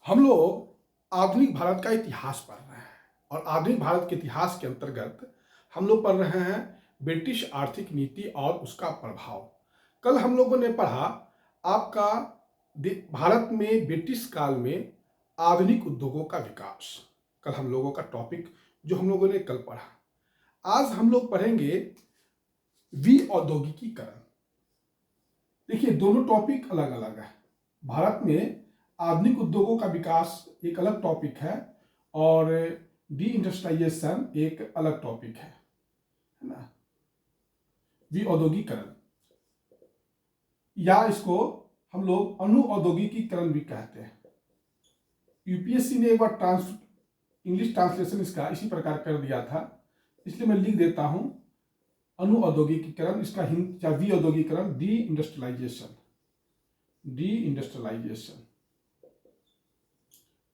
हम लोग आधुनिक भारत का इतिहास पढ़ रहे हैं और आधुनिक भारत के इतिहास के अंतर्गत हम लोग पढ़ रहे हैं ब्रिटिश आर्थिक नीति और उसका प्रभाव। कल हम लोगों ने पढ़ा आपका भारत में ब्रिटिश काल में आधुनिक उद्योगों का विकास। कल हम लोगों का टॉपिक जो हम लोगों ने कल पढ़ा। आज हम लोग पढ़ेंगे औद्योगिकीकरण। देखिए, दोनों टॉपिक अलग अलग है। भारत में आधुनिक उद्योगों का विकास एक अलग टॉपिक है और डी इंडस्ट्रियलाइजेशन एक अलग टॉपिक है ना। औद्योगिकीकरण या इसको हम लोग अनुऔद्योगिकीकरण भी कहते हैं। यूपीएससी ने एक बार इंग्लिश ट्रांसलेशन इसका इसी प्रकार कर दिया था, इसलिए मैं लिख देता हूं अनुऔद्योगिकीकरण। इसका हिंदी या औद्योगिकीकरण, डी इंडस्ट्रियलाइजेशन,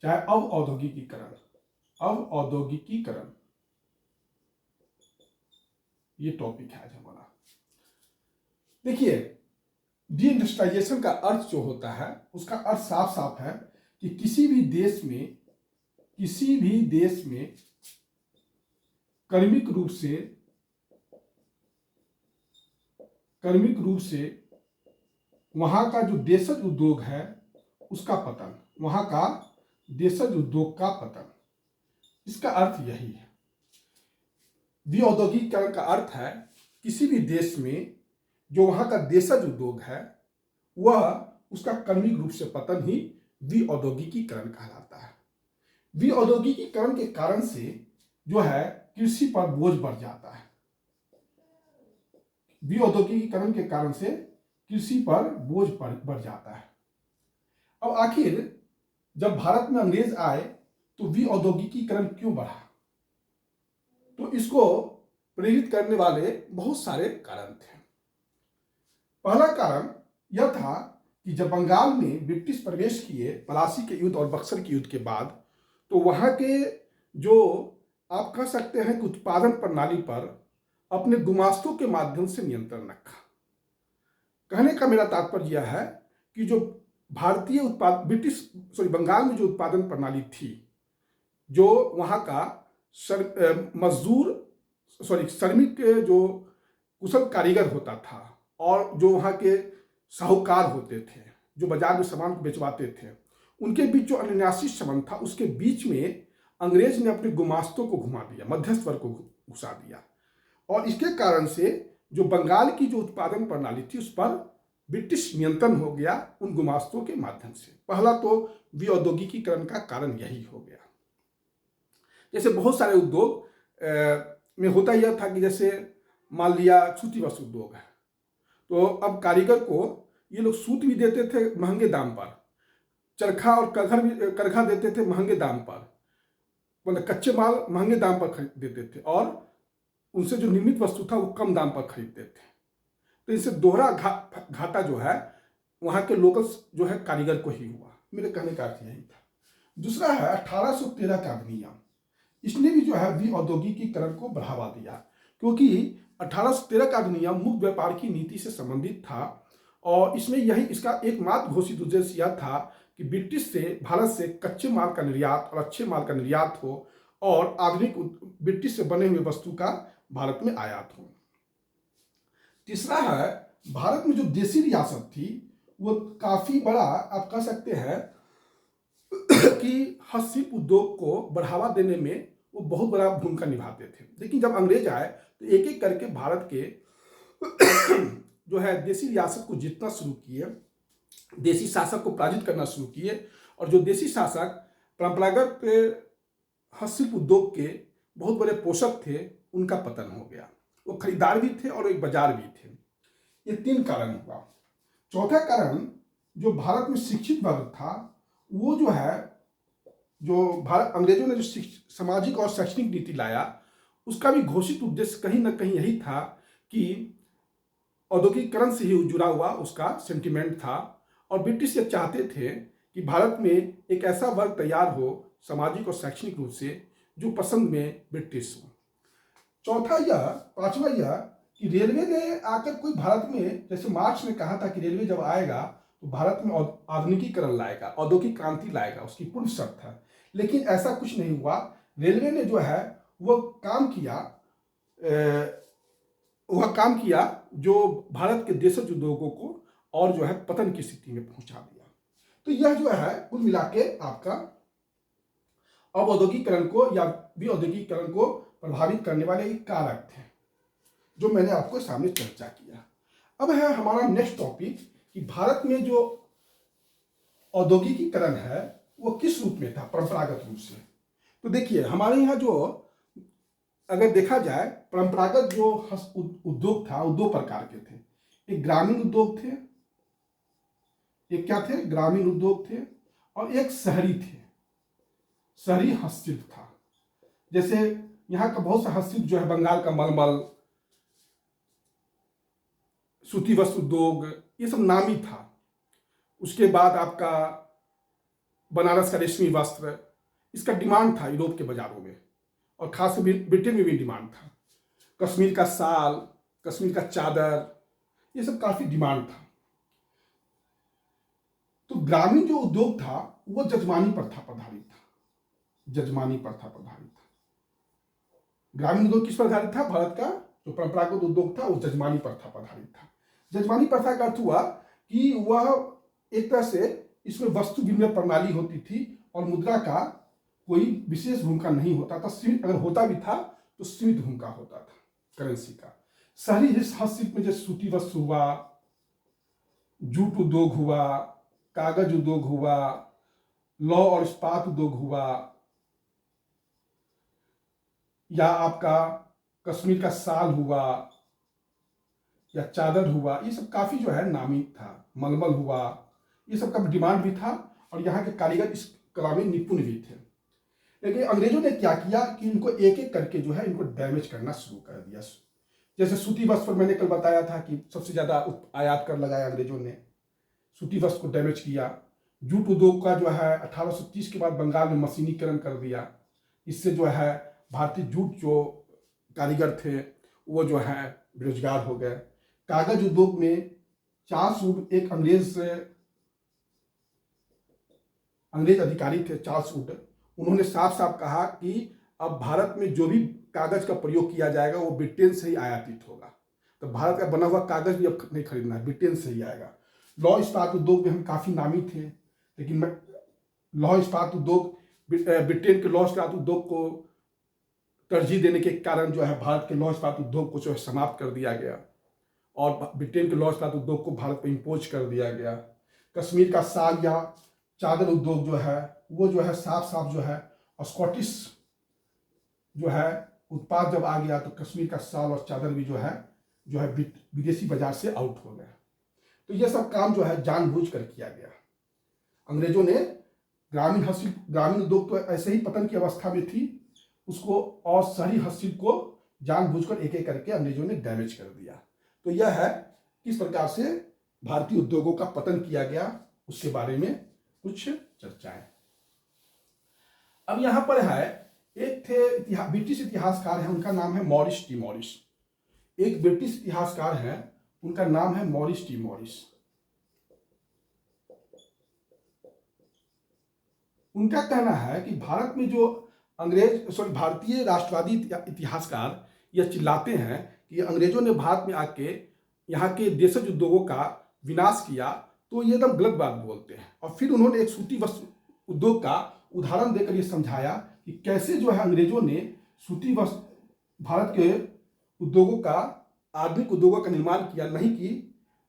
चाहे अवऔद्योगिकीकरण, ये टॉपिक है आज हमारा। देखिए, डी इंडस्ट्रियलाइजेशन का अर्थ जो होता है उसका अर्थ साफ साफ है कि किसी भी देश में क्रमिक रूप से वहां का जो देशज उद्योग है उसका पतन, वहां का देशज उद्योग का पतन, इसका अर्थ यही है। औद्योगिकीकरण का अर्थ है किसी भी देश में जो वहां का देशज उद्योग है वह उसका क्रमिक रूप से पतन ही औद्योगिकीकरण कहलाता है। औद्योगिकीकरण के कारण से जो है कृषि पर बोझ बढ़ जाता है। औद्योगिकीकरण के कारण से कृषि पर बोझ बढ़ जाता है। अब आखिर जब भारत में अंग्रेज आए तो औद्योगिकीकरण क्यों बढ़ा? तो इसको प्रेरित करने वाले बहुत सारे कारण थे। पहला कारण यह था कि जब बंगाल में ब्रिटिश प्रवेश किए पलासी के युद्ध और बक्सर के युद्ध के बाद, तो वहां के जो आप कह सकते हैं कि उत्पादन प्रणाली पर अपने गुमास्तों के माध्यम से नियंत्रण रखा। कहने का मेरा तात्पर्य यह है कि जो बंगाल में जो उत्पादन प्रणाली थी, जो वहां का श्रमिक जो कुशल कारीगर होता था और जो वहां के साहूकार होते थे जो बाजार में सामान को बेचवाते थे, उनके बीच जो अनायासी संबंध था, उसके बीच में अंग्रेज ने अपने गुमास्तों को घुमा दिया, मध्यस्थ वर्ग को घुसा दिया और इसके कारण से जो बंगाल की जो उत्पादन प्रणाली थी उस पर ब्रिटिश नियंत्रण हो गया उन गुमास्तों के माध्यम से। पहला तो औद्योगिकीकरण का कारण यही हो गया। जैसे बहुत सारे उद्योग में होता यह था कि जैसे मान लिया सूती वस्त्र उद्योग है, तो अब कारीगर को ये लोग सूत भी देते थे महंगे दाम पर, चरखा और करघा देते थे महंगे दाम पर, मतलब कच्चे माल महंगे दाम पर खरीद देते थे और उनसे जो निर्मित वस्तु था वो कम दाम पर खरीदते थे। तो इससे दोहरा घाटा जो है वहां के लोकल जो है कारीगर को ही हुआ। मेरे कहने का अर्थ यही था। दूसरा है 1813 का अधिनियम। इसने भी जो है औद्योगिकीकरण को बढ़ावा दिया, क्योंकि 1813 का अधिनियम मुक्त व्यापार की नीति से संबंधित था और इसमें इसका एकमात्र घोषित उद्देश्य यह था कि भारत से कच्चे माल का निर्यात और अच्छे माल का निर्यात हो और आधुनिक ब्रिटिश से बने हुए वस्तु का भारत में आयात हो। तीसरा है, भारत में जो देसी रियासत थी वो काफी बड़ा आप कह सकते हैं कि हस्तशिल्प उद्योग को बढ़ावा देने में वो बहुत बड़ा भूमिका निभाते थे। लेकिन जब अंग्रेज आए तो एक एक करके भारत के जो है देसी रियासत को जीतना शुरू किए, देसी शासक को पराजित करना शुरू किए और जो देसी शासक परंपरागत हस्तशिल्प उद्योग के बहुत बड़े पोषक थे उनका पतन हो गया। वो खरीदार भी थे और एक बाजार भी थे। ये 3 कारण हुआ। चौथा कारण, जो भारत में शिक्षित वर्ग था वो जो है अंग्रेजों ने जो सामाजिक और शैक्षणिक नीति लाया उसका भी घोषित उद्देश्य कहीं ना कहीं यही था कि औद्योगिकीकरण से ही जुड़ा हुआ उसका सेंटिमेंट था और ब्रिटिश ये चाहते थे कि भारत में एक ऐसा वर्ग तैयार हो सामाजिक और शैक्षणिक रूप से जो पसंद में ब्रिटिश हो। पांचवा यह कि रेलवे ने आकर कोई भारत में, जैसे मार्क्स ने कहा था कि रेलवे जब आएगा तो भारत में आधुनिकीकरण लाएगा, औद्योगिक क्रांति लाएगा, उसकी पूर्व शर्त है। लेकिन ऐसा कुछ नहीं हुआ। रेलवे ने जो है वह काम किया जो भारत के देशज उद्योगों को और जो है पतन की स्थिति में पहुंचा दिया। तो यह जो है कुल मिला के आपका अवौद्योगिकरण को या विऔद्योगिकरण को प्रभावित करने वाले एक कारक थे जो मैंने आपको सामने चर्चा किया। अब है हमारा नेक्स्ट टॉपिक कि भारत में जो औद्योगिकीकरण है वो किस रूप में था, परंपरागत रूप से। तो देखिए हमारे यहाँ जो अगर देखा जाए परंपरागत जो उद्योग था वो दो प्रकार के थे। एक ग्रामीण उद्योग थे, एक क्या थे, ग्रामीण उद्योग थे, और एक शहरी थे, शहरी हस्तशिल्प था। जैसे यहाँ का बहुत सा हस्तशिल्प जो है बंगाल का मलमल, सूती वस्त्र उद्योग, ये सब नामी था। उसके बाद आपका बनारस का रेशमी वस्त्र, इसका डिमांड था यूरोप के बाजारों में और खासकर ब्रिटेन में भी डिमांड था। कश्मीर का साल, कश्मीर का चादर, ये सब काफी डिमांड था। तो ग्रामीण जो उद्योग था वो जजमानी प्रथा पर आधारित था, जजमानी प्रथा पर आधारित था। ग्रामीण उद्योग किस पर आधारित था? भारत का जो परंपरागत उद्योग था वो जजमानी प्रथा पर आधारित था। जजमानी प्रथा का अर्थ हुआ कि वह एक तरह से इसमें वस्तु विनिमय प्रणाली होती थी और मुद्रा का कोई विशेष भूमिका नहीं होता था। सीमित, अगर होता भी था तो सीमित भूमिका होता था करेंसी का। शहरी हस्तशिल्प में जैसे सूती वस्त्र हुआ, जूट उद्योग हुआ, कागज उद्योग हुआ, लौह और इस्पात उद्योग हुआ, या आपका कश्मीर का साल हुआ या चादर हुआ, ये सब काफी जो है नामी था। मलमल हुआ, ये सब का डिमांड भी था और यहाँ के कारीगर इस कला में निपुण भी थे। लेकिन अंग्रेजों ने क्या किया कि इनको एक एक करके जो है इनको डैमेज करना शुरू कर दिया। जैसे सूती वस्त्र पर मैंने कल बताया था कि सबसे ज्यादा आयात कर लगाया अंग्रेजों ने, सूती वस्त्र को डैमेज किया। जूट उद्योग का जो है 1830 के बाद बंगाल में मशीनीकरण कर दिया। इससे जो है भारतीय जूट जो कारीगर थे वो जो है बेरोजगार हो गए। कागज उद्योग में चार्ल्स वुड एक अंग्रेज अधिकारी थे, चार्ल्स वुड। उन्होंने साफ साफ कहा कि अब भारत में जो भी कागज का प्रयोग किया जाएगा वो ब्रिटेन से ही आयातित होगा। तो भारत का बना हुआ कागज भी अब नहीं खरीदना है, ब्रिटेन से ही आएगा। लौह इस्पात उद्योग में हम काफी नामी थे, लेकिन लौह इस्पात उद्योग, ब्रिटेन के लौह इस्पात उद्योग को तरजीह देने के कारण जो है भारत के लौह इस्पात उद्योग को जो है समाप्त कर दिया गया और ब्रिटेन के लौह इस्पात उद्योग को भारत पर इम्पोज कर दिया गया। कश्मीर का साल या चादर उद्योग जो है वो जो है साफ साफ जो है स्कॉटिश जो है उत्पाद जब आ गया तो कश्मीर का साल और चादर भी जो है विदेशी बाजार से आउट हो गया। तो ये सब काम जो है जानबूझकर किया गया। अंग्रेजों ने ग्रामीण उद्योग तो ऐसे ही पतन की अवस्था में थी उसको, और शहरी हस्तशिल्प को जानबूझकर एक एक करके अंग्रेजों ने डैमेज कर दिया। तो यह है किस प्रकार से भारतीय उद्योगों का पतन किया गया, उसके बारे में कुछ चर्चाएं। अब यहां पर है एक थे ब्रिटिश इतिहासकार है, उनका नाम है मॉरिस टी मॉरिस। एक ब्रिटिश इतिहासकार है, उनका नाम है मॉरिस टी मॉरिस। उनका कहना है कि भारत में जो भारतीय राष्ट्रवादी इतिहासकार यह चिल्लाते हैं कि अंग्रेजों ने भारत में आके यहाँ के देशज उद्योगों का विनाश किया, तो ये एकदम गलत बात बोलते हैं। और फिर उन्होंने एक सूती वस्त्र उद्योग का उदाहरण देकर ये समझाया कि कैसे जो है अंग्रेजों ने सूती वस्त्र भारत के उद्योगों का, आधुनिक उद्योगों का निर्माण किया, नहीं कि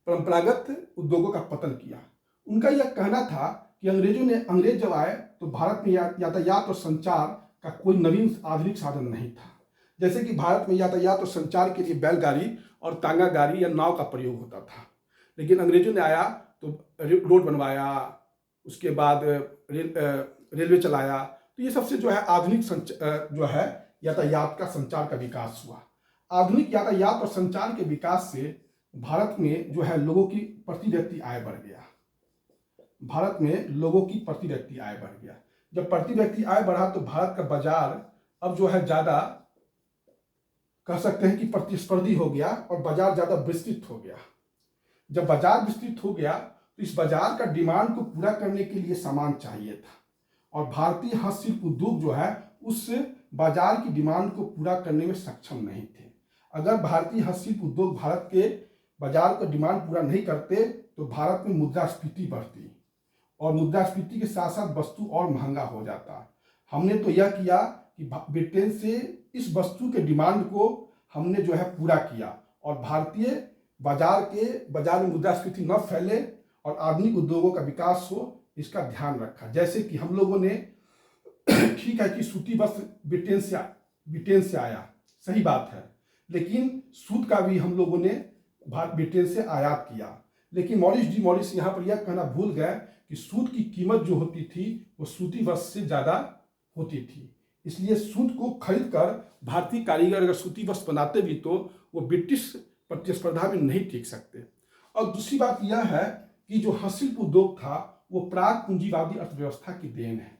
परंपरागत उद्योगों का पतन किया। उनका यह कहना था कि अंग्रेज जब आए तो भारत में यातायात और संचार का कोई नवीन आधुनिक साधन नहीं था। जैसे कि भारत में यातायात और संचार के लिए बैलगाड़ी और तांगा गाड़ी या नाव का प्रयोग होता था, लेकिन अंग्रेजों ने आया तो रोड बनवाया, उसके बाद रेलवे चलाया। तो ये सबसे जो है आधुनिक जो है यातायात का, संचार का विकास हुआ। आधुनिक यातायात और संचार के विकास से भारत में जो है लोगों की प्रति व्यक्ति आय बढ़ गया। भारत में लोगों की प्रति व्यक्ति आय बढ़ गया। जब प्रति व्यक्ति आय बढ़ा तो भारत का बाजार अब जो है ज्यादा कह सकते हैं कि प्रतिस्पर्धी हो गया और बाजार ज्यादा विस्तृत हो गया। जब बाजार विस्तृत हो गया तो इस बाजार का डिमांड को पूरा करने के लिए सामान चाहिए था, और भारतीय हस्तशिल्प उद्योग जो है उस बाजार की डिमांड को पूरा करने में सक्षम नहीं थे। अगर भारतीय हस्तशिल्प उद्योग भारत के बाजार का डिमांड पूरा नहीं करते तो भारत में मुद्रास्फीति बढ़ती, और मुद्रास्फीति के साथ साथ वस्तु और महंगा हो जाता। हमने तो यह किया कि ब्रिटेन से इस वस्तु के डिमांड को हमने जो है पूरा किया, और भारतीय बाजार में मुद्रास्फीति न फैले और आधुनिक उद्योगों का विकास हो, इसका ध्यान रखा। जैसे कि हम लोगों ने ठीक है कि सूती वस्त्र ब्रिटेन से आया, सही बात है, लेकिन सूत का भी हम लोगों ने ब्रिटेन से आयात किया। लेकिन मॉरिस यहाँ पर यह कहना भूल गए कि सूत की कीमत जो होती थी वो सूती वस्त्र से ज़्यादा होती थी, इसलिए सूत को खरीद कर भारतीय कारीगर अगर सूती वस्त्र बनाते भी तो वो ब्रिटिश प्रतिस्पर्धा में नहीं टिक सकते। और दूसरी बात यह है कि जो हस्तशिल्प उद्योग था वो प्राग पूंजीवादी अर्थव्यवस्था की देन है,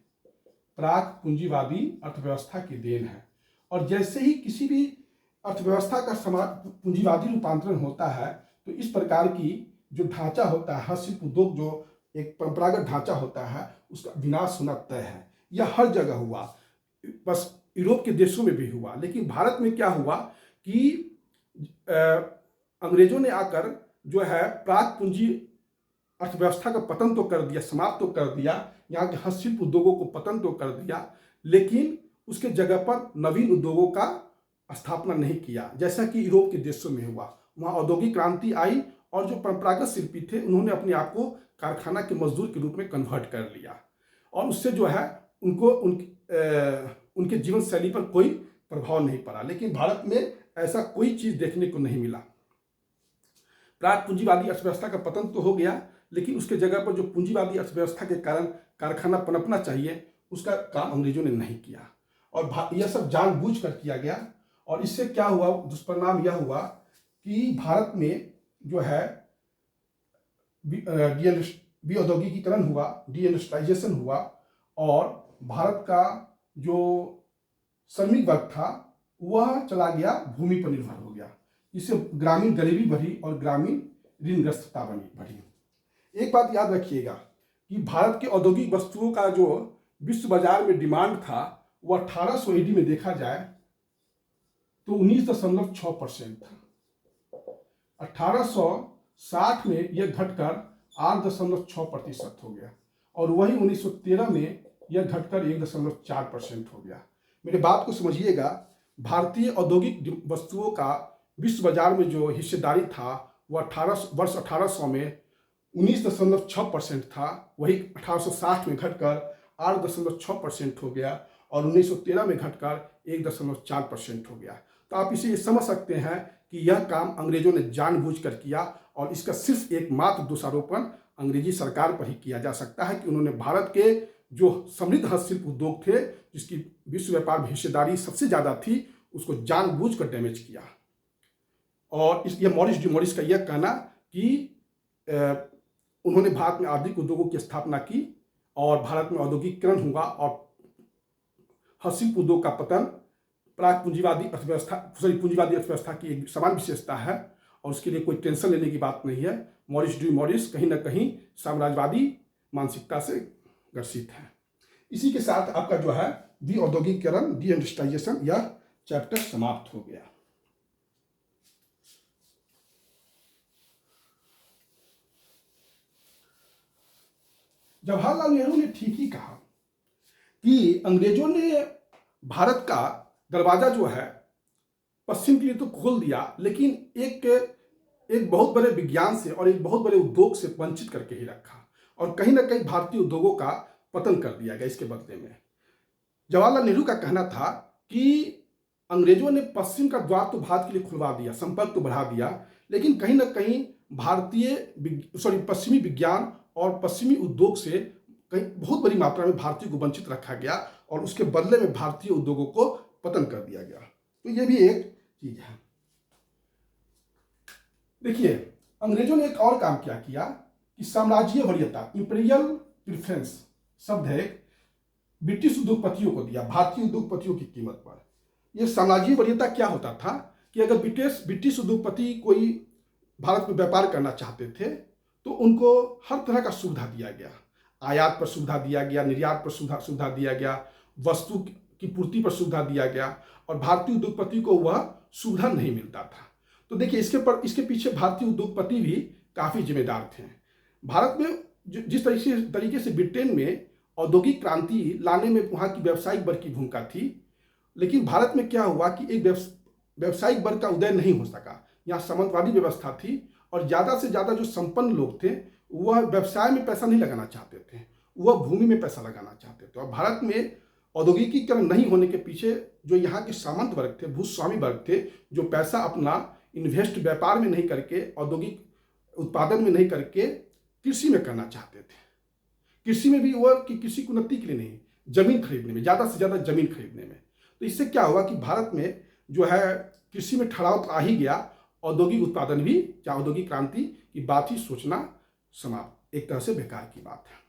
प्राग पूंजीवादी अर्थव्यवस्था की देन है। और जैसे ही किसी भी अर्थव्यवस्था का पूंजीवादी रूपांतरण होता है तो इस प्रकार की जो ढांचा होता है, हस्तशिल्प उद्योग जो एक परंपरागत ढांचा होता है, उसका विनाश होना तय है। यह हर जगह हुआ, बस यूरोप के देशों में भी हुआ, लेकिन भारत में क्या हुआ कि अंग्रेजों ने आकर जो है प्राग पूंजी अर्थव्यवस्था का पतन तो कर दिया, समाप्त तो कर दिया, यहाँ के हस्तशिल्प उद्योगों को पतन तो कर दिया, लेकिन उसके जगह पर नवीन उद्योगों का स्थापना नहीं किया, जैसा कि यूरोप के देशों में हुआ। वहाँ औद्योगिक क्रांति आई और जो परंपरागत शिल्पी थे उन्होंने अपने आप को कारखाना के मजदूर के रूप में कन्वर्ट कर लिया, और उससे जो है उनके जीवन शैली पर कोई प्रभाव नहीं पड़ा। लेकिन भारत में ऐसा कोई चीज़ देखने को नहीं मिला। प्राग पूंजीवादी अर्थव्यवस्था का पतन तो हो गया, लेकिन उसके जगह पर जो पूंजीवादी अर्थव्यवस्था के कारण कारखाना पनपना चाहिए उसका काम अंग्रेजों ने नहीं किया, और यह सब जानबूझ कर किया गया। और इससे क्या हुआ, दुष्परिणाम यह हुआ कि भारत में जो है औद्योगिकीकरण हुआ, डीइंडस्ट्रियलाइजेशन हुआ, और भारत का जो श्रमिक वर्ग था वह चला गया भूमि पर निर्भर हो गया। इससे ग्रामीण गरीबी बढ़ी और ग्रामीण ऋणग्रस्तता बढ़ी। एक बात याद रखिएगा कि भारत के औद्योगिक वस्तुओं का जो विश्व बाजार में डिमांड था वो 1800 AD में देखा जाए तो 19.6% था। 1860 में यह घटकर 8.6% हो गया, और वही 1913 में यह घटकर 1.4% हो गया। मेरे बात को समझिएगा, भारतीय औद्योगिक वस्तुओं का विश्व बाजार में जो हिस्सेदारी था वह वर्ष 1800 में 19.6% था, वही 1860 में घटकर 8.6% हो गया, और 1913 में घटकर 1.4% हो गया। तो आप इसे समझ सकते हैं कि यह काम अंग्रेजों ने जानबूझकर किया, और इसका सिर्फ एकमात्र दोषारोपण अंग्रेजी सरकार पर ही किया जा सकता है कि उन्होंने भारत के जो समृद्ध हस्तशिल्प उद्योग थे, जिसकी विश्व व्यापार में हिस्सेदारी सबसे ज़्यादा थी, उसको जानबूझकर डैमेज किया। और यह मॉरिस का यह कहना कि उन्होंने भारत में आधुनिक उद्योगों की स्थापना की और भारत में औद्योगिकीकरण हुआ और हस्तशिल्प उद्योग का पतन प्राग पूंजीवादी अर्थव्यवस्था की एक समान विशेषता है, और उसके लिए कोई टेंशन लेने की बात नहीं है। मॉरिस कहीं ना कहीं साम्राज्यवादी मानसिकता से ग्रसित है। इसी के साथ आपका जो है औद्योगिकीकरण, डीइंडस्ट्रियलाइजेशन, यह चैप्टर समाप्त हो गया। जवाहरलाल नेहरू ने ठीक ही कहा कि अंग्रेजों ने भारत का दरवाजा जो है पश्चिम के लिए तो खोल दिया, लेकिन एक बहुत बड़े विज्ञान से और एक बहुत बड़े उद्योग से वंचित करके ही रखा, और कहीं ना कहीं भारतीय उद्योगों का पतन कर दिया गया। इसके बदले में जवाहरलाल नेहरू का कहना था कि अंग्रेजों ने पश्चिम का द्वार तो भारत के लिए खुलवा दिया, संपर्क तो बढ़ा दिया, लेकिन कहीं ना कहीं पश्चिमी विज्ञान और पश्चिमी उद्योग से कहीं बहुत बड़ी मात्रा में भारतीय को वंचित रखा गया, और उसके बदले में भारतीय उद्योगों को पतन कर दिया गया। तो ये भी एक चीज है। देखिए, अंग्रेजों ने एक और काम क्या किया कि साम्राज्यीय वरीयता, इंपीरियल प्रेफरेंस शब्द है, ब्रिटिश उद्योगपतियों को दिया भारतीय उद्योगपतियों की कीमत पर। यह साम्राज्यीय वरीयता क्या होता था कि अगर ब्रिटिश उद्योगपति कोई भारत में व्यापार करना चाहते थे तो उनको हर तरह का सुविधा दिया गया, आयात पर सुविधा दिया गया, निर्यात पर सुविधा दिया गया, वस्तु की पूर्ति पर सुविधा दिया गया, और भारतीय उद्योगपति को वह सुविधा नहीं मिलता था। तो देखिए इसके पीछे भारतीय उद्योगपति भी काफ़ी जिम्मेदार थे। भारत में जिस तरीके से ब्रिटेन में औद्योगिक क्रांति लाने में वहाँ की व्यावसायिक वर्ग की भूमिका थी, लेकिन भारत में क्या हुआ कि एक व्यावसायिक वर्ग का उदय नहीं हो सका। यहाँ सामंतवादी व्यवस्था थी और ज़्यादा से ज़्यादा जो संपन्न लोग थे वह व्यवसाय में पैसा नहीं लगाना चाहते थे, वह भूमि में पैसा लगाना चाहते थे। और भारत में औद्योगिकीकरण नहीं होने के पीछे जो यहाँ के सामंत वर्ग थे, भूस्वामी वर्ग थे, जो पैसा अपना इन्वेस्ट व्यापार में नहीं करके, औद्योगिक उत्पादन में नहीं करके कृषि में करना चाहते थे। कृषि में भी वह कि कृषि की उन्नति के लिए नहीं, जमीन खरीदने में, ज़्यादा से ज़्यादा जमीन खरीदने में। तो इससे क्या हुआ कि भारत में जो है कृषि में ठहराव तो आ ही गया, औद्योगिक उत्पादन भी, चाहे औद्योगिक क्रांति की बात ही सोचना समाप्त, एक तरह से बेकार की बात है।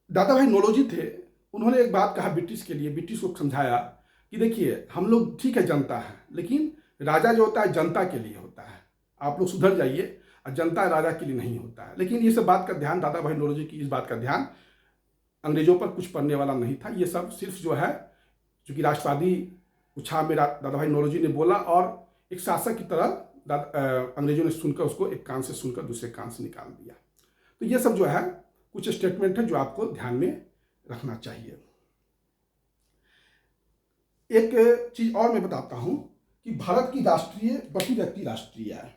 दादा भाई नौरोजी थे, उन्होंने एक बात कहा ब्रिटिश के लिए, ब्रिटिश को समझाया कि देखिए हम लोग ठीक है जनता है, लेकिन राजा जो होता है जनता के लिए होता है, आप लोग सुधर जाइए, और जनता राजा के लिए नहीं होता है। लेकिन ये सब बात का ध्यान, दादा भाई नौरोजी की इस बात का ध्यान अंग्रेजों पर कुछ पड़ने वाला नहीं था। ये सब सिर्फ जो है चूँकि राष्ट्रवादी उछाल में दादा भाई नौरोजी ने बोला, और एक शासक की तरह अंग्रेजों ने सुनकर उसको एक कान से सुनकर दूसरे कान से निकाल दिया। तो ये सब जो है कुछ स्टेटमेंट है जो आपको ध्यान में रखना चाहिए। एक चीज और मैं बताता हूं कि भारत की राष्ट्रीय प्रति व्यक्ति राष्ट्रीय आय,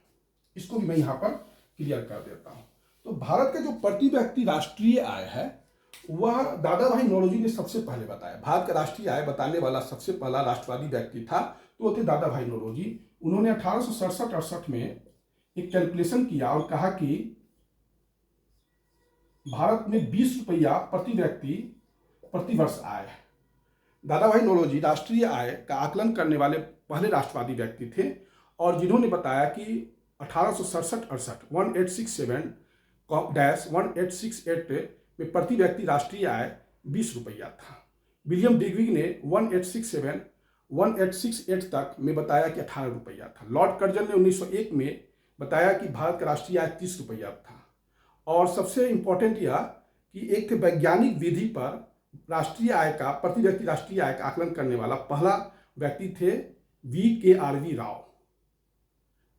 इसको भी मैं यहां पर क्लियर कर देता हूं। तो भारत का जो प्रति व्यक्ति राष्ट्रीय आय है वह दादा भाई नौरोजी ने सबसे पहले बताया। भारत का राष्ट्रीय आय बताने वाला सबसे पहला राष्ट्रवादी व्यक्ति था तो वो थे दादा भाई नौरोजी। उन्होंने 1867-68 में एक कैलकुलेशन किया और कहा कि भारत में 20 रुपया प्रति व्यक्ति प्रति वर्ष आय है। दादा भाई नौरोजी राष्ट्रीय आय का आकलन करने वाले पहले राष्ट्रवादी व्यक्ति थे और जिन्होंने बताया कि 1867-68 1868 में प्रति व्यक्ति राष्ट्रीय आय 20 रुपया था। विलियम डिग्विग ने 1868 तक में बताया कि 18 रुपया था। लॉर्ड कर्जन ने 1901 में बताया कि भारत का राष्ट्रीय आय 30 रुपया था। और सबसे इंपॉर्टेंट यह कि एक वैज्ञानिक विधि पर राष्ट्रीय आय का, प्रति व्यक्ति राष्ट्रीय आय का आकलन करने वाला पहला व्यक्ति थे VKRV राव।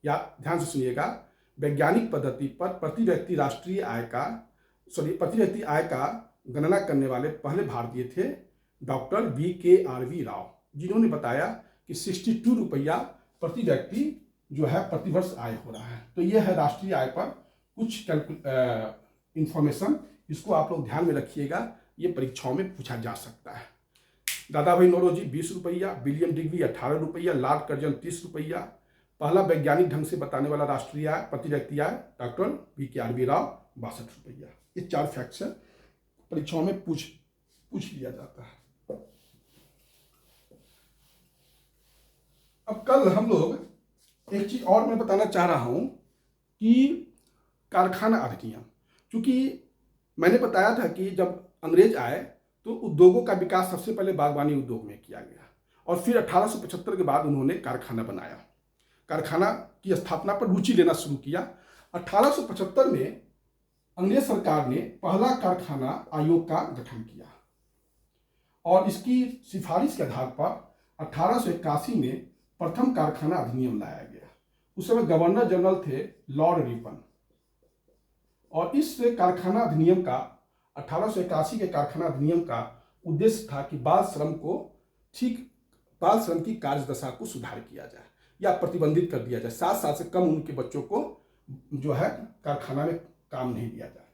या ध्यान से सुनिएगा, वैज्ञानिक पद्धति पर प्रति व्यक्ति राष्ट्रीय आय का, प्रति व्यक्ति आय का गणना करने वाले पहले भारतीय थे डॉक्टर VKRV राव, जिन्होंने बताया कि 62 रुपया प्रति व्यक्ति जो है प्रतिवर्ष आय हो रहा है। तो यह है राष्ट्रीय आय पर कुछ इंफॉर्मेशन, इसको आप लोग ध्यान में रखिएगा, ये परीक्षाओं में पूछा जा सकता है। दादा भाई नौरोजी 20 रुपया, विलियम डिग्वी 18 रुपया, लॉर्ड कर्जन 30 रुपया, पहला वैज्ञानिक ढंग से बताने वाला राष्ट्रीय आय प्रति व्यक्ति आय डॉक्टर VKRV राव 62 रुपया। ये 4 फैक्ट्स है, परीक्षाओं में पूछ लिया जाता है। अब कल हम लोग एक चीज और मैं बताना चाह रहा हूं कि कारखाना अधिनियम, क्योंकि मैंने बताया था कि जब अंग्रेज आए तो उद्योगों का विकास सबसे पहले बागवानी उद्योग में किया गया और फिर 1875 के बाद उन्होंने कारखाना बनाया, कारखाना की स्थापना पर रुचि लेना शुरू किया। 1875 में अंग्रेज सरकार ने पहला कारखाना आयोग का गठन किया और इसकी सिफारिश के आधार पर 1881 में प्रथम कारखाना अधिनियम लाया गया। उस समय गवर्नर जनरल थे लॉर्ड रिपन और इस कारखाना अधिनियम का 1881 के कारखाना अधिनियम का उद्देश्य था कि बाल श्रम की कार्यदशा को सुधार किया जाए या प्रतिबंधित कर दिया जाए, 7 साल से कम उम्र के बच्चों को जो है कारखाना में काम नहीं दिया जाए।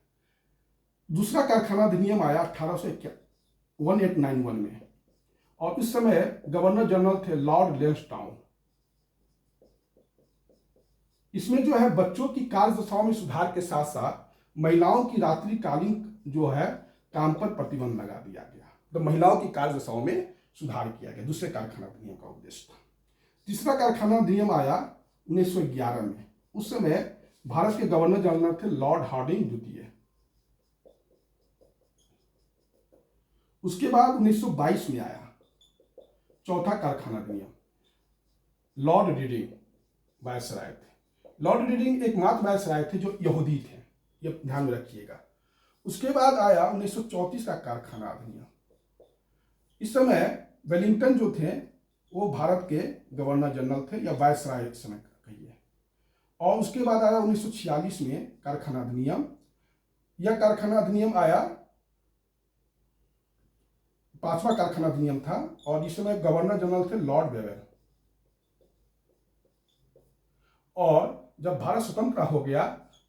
दूसरा कारखाना अधिनियम आया 1891 में और इस समय गवर्नर जनरल थे लॉर्ड लेंसडाउन। इसमें जो है बच्चों की कार्यदशाओं में सुधार के साथ साथ महिलाओं की रात्रिकालीन जो है काम पर प्रतिबंध लगा दिया गया, तो महिलाओं की कार्यदशाओं में सुधार किया गया। दूसरे कारखाना अधिनियम का उद्देश्य था। तीसरा कारखाना अधिनियम आया 1911 में। उस समय भारत के गवर्नर जनरल थे लॉर्ड हार्डिंग द्वितीय। उसके बाद 1922 में आया चौथा कारखाना अधिनियम, लॉर्ड रीडिंग वायसराय थे। लॉर्ड रीडिंग एकमात्र वायसराय थे जो यहूदी थे, ये ध्यान में रखिएगा। उसके बाद आया 1934 का कारखाना अधिनियम। इस समय वेलिंगटन जो थे वो भारत के गवर्नर जनरल थे या वायसराय इस समय कहिए। और उसके बाद आया 1946 में कारखाना अधिनियम। यह कारखाना अधिनियम आया, 5वां कारखाना अधिनियम था, और इस समय गवर्नर जनरल थे लॉर्ड वेवेल। और जब भारत स्वतंत्र हो गया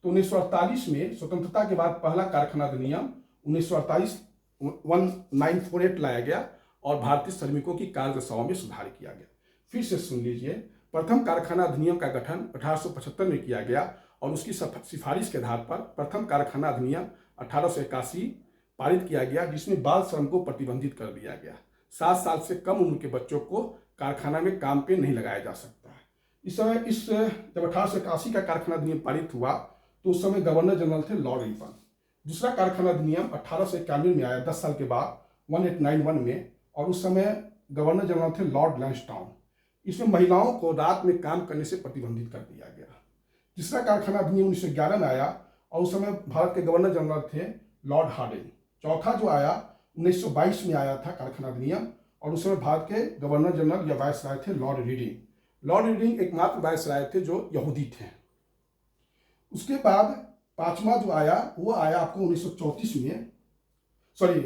तो 1948 में स्वतंत्रता के बाद पहला कारखाना अधिनियम 1948 1948 लाया गया और भारतीय श्रमिकों की कार्यदशाओं में सुधार किया गया। फिर से सुन लीजिए, प्रथम कारखाना अधिनियम का गठन 1875 में किया गया और उसकी सिफारिश के आधार पर प्रथम कारखाना अधिनियम 1881 पारित किया गया, जिसमें बाल श्रम को प्रतिबंधित कर दिया गया। 7 साल से कम उम्र के बच्चों को कारखाना में काम पे नहीं लगाया जा सकता है। इस समय जब 1881 का कारखाना अधिनियम पारित हुआ तो उस समय गवर्नर जनरल थे लॉर्ड रिपन। दूसरा कारखाना अधिनियम 1891 में आया, 10 साल के बाद 1891 में, और उस समय गवर्नर जनरल थे लॉर्ड लैंसडाउन। इसमें महिलाओं को रात में काम करने से प्रतिबंधित कर दिया गया। तीसरा कारखाना अधिनियम 1911 में आया और उस समय भारत के गवर्नर जनरल थे लॉर्ड हार्डिंग। चौथा जो आया 1922 में आया था कारखाना अधिनियम, और उस समय भारत के गवर्नर जनरल या वायसराय थे लॉर्ड रीडिंग। लॉर्ड रीडिंग एकमात्र वायसराय थे जो यहूदी थे। उसके बाद 5वां जो आया वो आया आपको 1934 में, सॉरी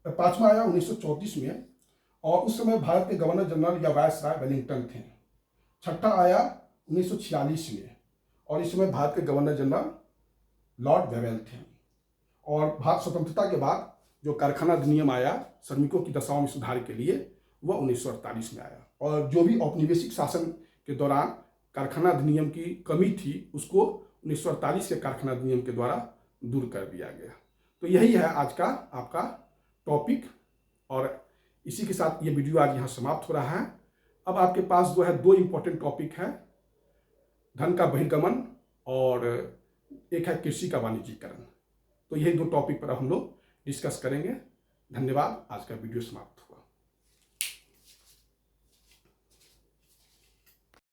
5वां आया 1934 में, और उस समय भारत के गवर्नर जनरल या वायसराय वेलिंगटन थे। छठा आया 1946 में और इस समय भारत के गवर्नर जनरल लॉर्ड वेवेल थे। और भारत स्वतंत्रता के बाद जो कारखाना अधिनियम आया श्रमिकों की दशाओं में सुधार के लिए, वह 1948 में आया। और जो भी औपनिवेशिक शासन के दौरान कारखाना अधिनियम की कमी थी उसको 1948 के कारखाना अधिनियम के द्वारा दूर कर दिया गया। तो यही है आज का आपका टॉपिक, और इसी के साथ ये वीडियो आज यहाँ समाप्त हो रहा है। अब आपके पास जो है 2 इम्पोर्टेंट टॉपिक है, धन का बहिर्गमन और एक है कृषि का वाणिज्यीकरण। तो यही 2 टॉपिक पर हम लोग डिस्कस करेंगे। धन्यवाद। आज का वीडियो समाप्त।